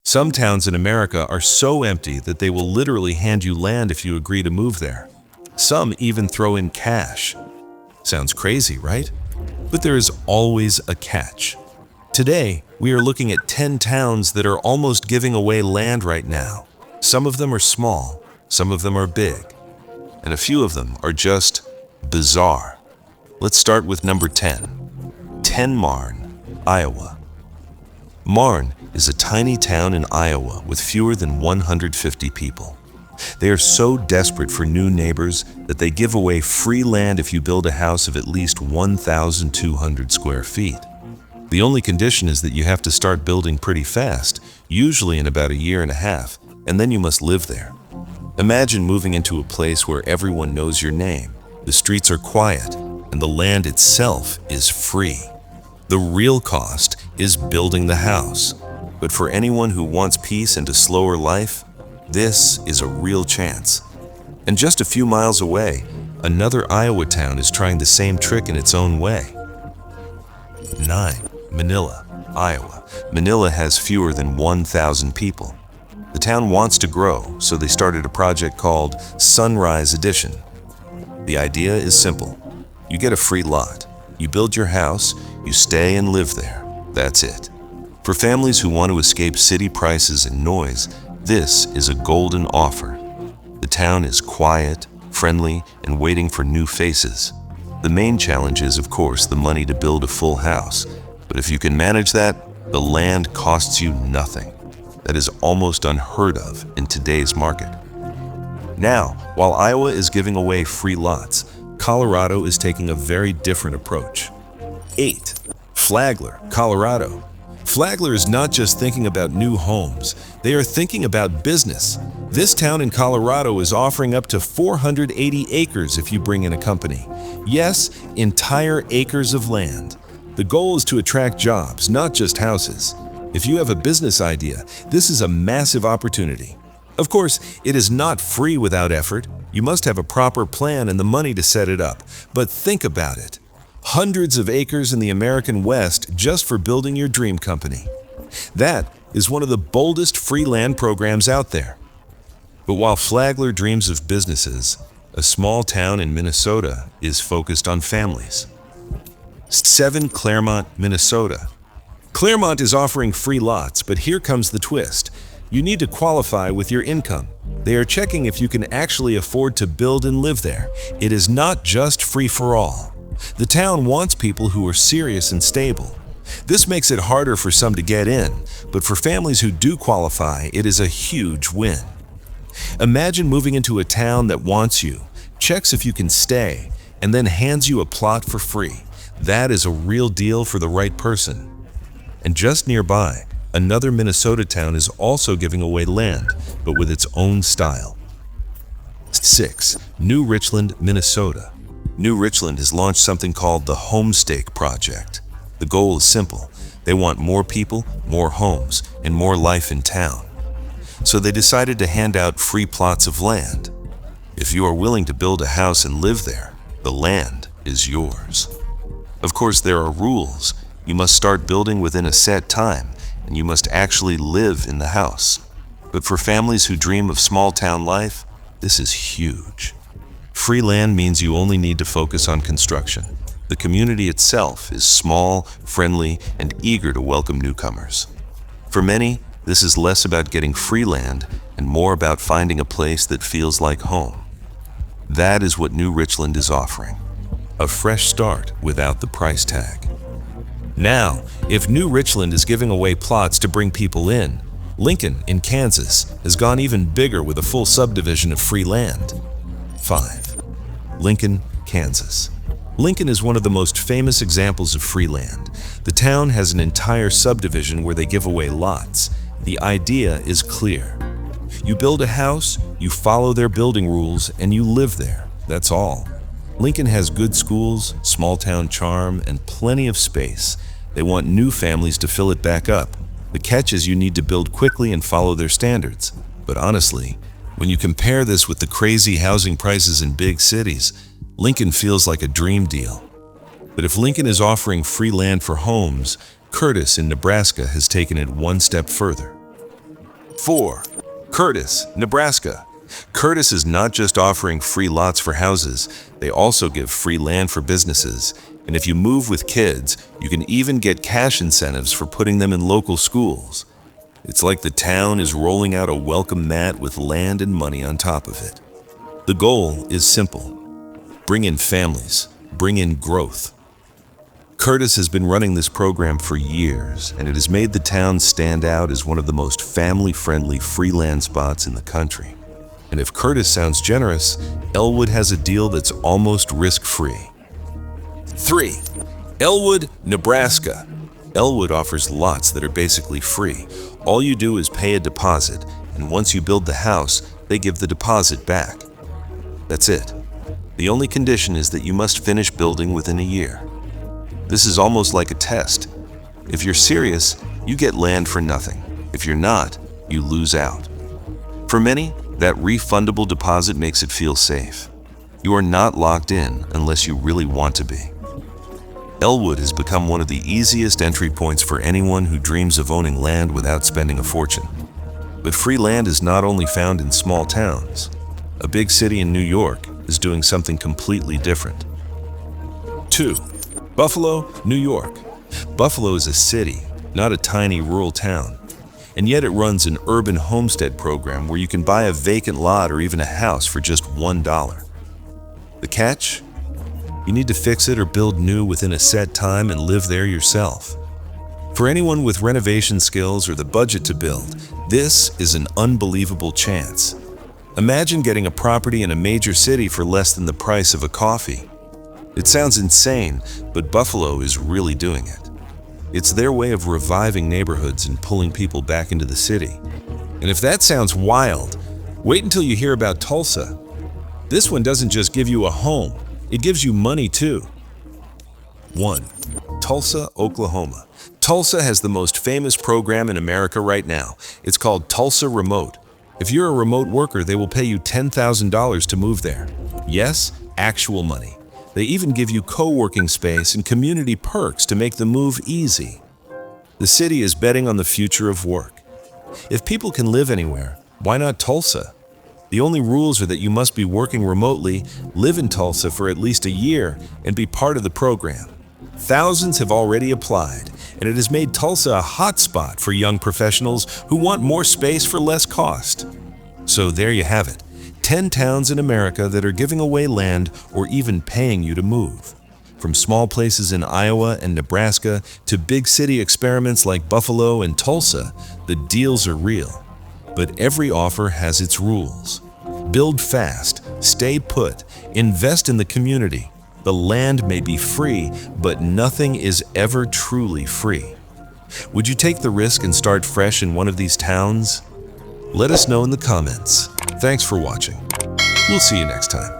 Some towns in America are so empty that they will literally hand you land if you agree to move there. Some even throw in cash. Sounds crazy, right? But there is always a catch. Today, we are looking at 10 towns that are almost giving away land right now. Some of them are small, some of them are big, and a few of them are just bizarre. Let's start with number 10 Marne, Iowa. Marne is a tiny town in Iowa with fewer than 150 people. They are so desperate for new neighbors that they give away free land if you build a house of at least 1,200 square feet. The only condition is that you have to start building pretty fast, usually in about a year and a half, and then you must live there. Imagine moving into a place where everyone knows your name, the streets are quiet, and the land itself is free. The real cost is building the house. But for anyone who wants peace and a slower life, this is a real chance. And just a few miles away, another Iowa town is trying the same trick in its own way. 9. Manila, Iowa. Manila has fewer than 1,000 people. The town wants to grow, so they started a project called Sunrise Edition. The idea is simple. You get a free lot. You build your house, you stay and live there. That's it. For families who want to escape city prices and noise, this is a golden offer. The town is quiet, friendly, and waiting for new faces. The main challenge is, of course, the money to build a full house. But if you can manage that, the land costs you nothing. That is almost unheard of in today's market. Now, while Iowa is giving away free lots, Colorado is taking a very different approach. 8. Flagler, Colorado. Flagler is not just thinking about new homes, they are thinking about business. This town in Colorado is offering up to 480 acres if you bring in a company. Yes, entire acres of land. The goal is to attract jobs, not just houses. If you have a business idea, this is a massive opportunity. Of course, it is not free without effort. You must have a proper plan and the money to set it up. But think about it. Hundreds of acres in the American West just for building your dream company. That is one of the boldest free land programs out there. But while Flagler dreams of businesses, a small town in Minnesota is focused on families. 7. Claremont, Minnesota. Claremont is offering free lots, but here comes the twist. You need to qualify with your income. They are checking if you can actually afford to build and live there. It is not just free for all. The town wants people who are serious and stable. This makes it harder for some to get in, but for families who do qualify, it is a huge win. Imagine moving into a town that wants you, checks if you can stay, and then hands you a plot for free. That is a real deal for the right person. And just nearby, another Minnesota town is also giving away land, but with its own style. 6. New Richland, Minnesota. New Richland has launched something called the Homesteading Project. The goal is simple. They want more people, more homes, and more life in town. So they decided to hand out free plots of land. If you are willing to build a house and live there, the land is yours. Of course, there are rules. You must start building within a set time, and you must actually live in the house. But for families who dream of small-town life, this is huge. Free land means you only need to focus on construction. The community itself is small, friendly, and eager to welcome newcomers. For many, this is less about getting free land and more about finding a place that feels like home. That is what New Richland is offering. A fresh start without the price tag. Now, if New Richland is giving away plots to bring people in, Lincoln in Kansas has gone even bigger with a full subdivision of free land. 5. Lincoln, Kansas. Lincoln is one of the most famous examples of free land. The town has an entire subdivision where they give away lots. The idea is clear. You build a house, you follow their building rules, and you live there. That's all. Lincoln has good schools, small-town charm, and plenty of space. They want new families to fill it back up. The catch is you need to build quickly and follow their standards. But honestly, when you compare this with the crazy housing prices in big cities, Lincoln feels like a dream deal. But if Lincoln is offering free land for homes, Curtis in Nebraska has taken it one step further. 4. Curtis, Nebraska. Curtis is not just offering free lots for houses, they also give free land for businesses. And if you move with kids, you can even get cash incentives for putting them in local schools. It's like the town is rolling out a welcome mat with land and money on top of it. The goal is simple. Bring in families, bring in growth. Curtis has been running this program for years, and it has made the town stand out as one of the most family-friendly free land spots in the country. And if Curtis sounds generous, Elwood has a deal that's almost risk-free. 3. Elwood, Nebraska. Elwood offers lots that are basically free. All you do is pay a deposit, and once you build the house, they give the deposit back. That's it. The only condition is that you must finish building within a year. This is almost like a test. If you're serious, you get land for nothing. If you're not, you lose out. For many, that refundable deposit makes it feel safe. You are not locked in unless you really want to be. Elwood has become one of the easiest entry points for anyone who dreams of owning land without spending a fortune. But free land is not only found in small towns. A big city in New York is doing something completely different. 2. Buffalo, New York. Buffalo is a city, not a tiny rural town. And yet it runs an urban homestead program where you can buy a vacant lot or even a house for just $1. The catch? You need to fix it or build new within a set time and live there yourself. For anyone with renovation skills or the budget to build, this is an unbelievable chance. Imagine getting a property in a major city for less than the price of a coffee. It sounds insane, but Buffalo is really doing it. It's their way of reviving neighborhoods and pulling people back into the city. And if that sounds wild, wait until you hear about Tulsa. This one doesn't just give you a home, it gives you money too. 1. Tulsa, Oklahoma. Tulsa has the most famous program in America right now. It's called Tulsa Remote. If you're a remote worker, they will pay you $10,000 to move there. Yes, actual money. They even give you co-working space and community perks to make the move easy. The city is betting on the future of work. If people can live anywhere, why not Tulsa? The only rules are that you must be working remotely, live in Tulsa for at least a year, and be part of the program. Thousands have already applied, and it has made Tulsa a hotspot for young professionals who want more space for less cost. So there you have it. 10 towns in America that are giving away land or even paying you to move. From small places in Iowa and Nebraska to big city experiments like Buffalo and Tulsa, the deals are real. But every offer has its rules. Build fast, stay put, invest in the community. The land may be free, but nothing is ever truly free. Would you take the risk and start fresh in one of these towns? Let us know in the comments. Thanks for watching. We'll see you next time.